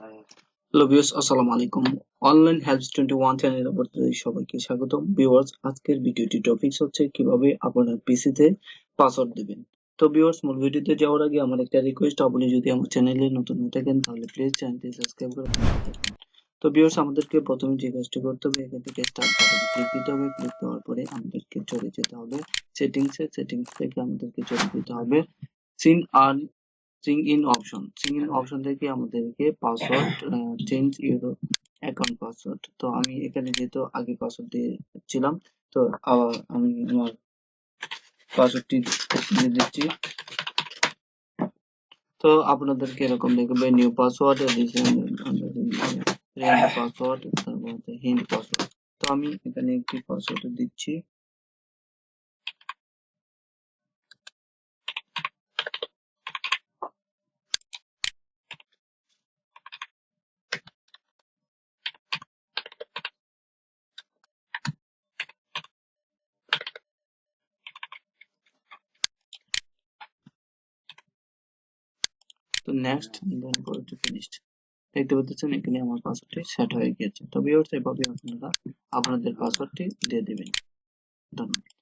Hello viewers, আসসালামু আলাইকুম। Online helps 21 চ্যানেলে আপনাদের সবাইকে স্বাগতম। ভিউয়ার্স, আজকের ভিডিওটি টপিকস হচ্ছে কিভাবে আপনার পিসিতে পাসওয়ার্ড দিবেন। তো ভিউয়ার্স, মূল ভিডিওতে যাওয়ার আগে আমার একটা রিকোয়েস্ট, আপনি যদি আমার চ্যানেলে নতুন হয়ে থাকেন তাহলে প্লিজ চ্যানেলটি সাবস্ক্রাইব করে পাশে থাকবেন। তো ভিউয়ার্স, আমাদেরকে প্রথমে যে কাজটি করতে হবে, এখান থেকে স্টার্ট বাটনে ক্লিক দিতে হবে। ক্লিক দেওয়ার পরে আমাদেরকে চলে যেতে হবে সেটিংস থেকে আমাদেরকে চলে যেতে হবে সিন আর সিং ইন অপশন থেকে আমাদেরকে password change your account password. তো আমি এখানে যেহেতু আগে পাসওয়ার্ড দিয়েছিলাম, তো আবার আমি আমার পাসওয়ার্ডটি দিয়ে দিচ্ছি। তো আপনাদেরকে এরকম দেখবে নিউ পাসওয়ার্ড পাসওয়ার্ড, তারপর হিন্ট পাসওয়ার্ড। তো আমি এখানে একটি পাসওয়ার্ড দিচ্ছি। তো next, then go to finished. দেখতে পাচ্ছেন এখানে আমার পাসওয়ার্ডটি সেট হয়ে গেছে। তো ভিউয়ার্স, এভাবে আপনারা আপনাদের পাসওয়ার্ডটি দিয়ে দিবেন। ধন্যবাদ।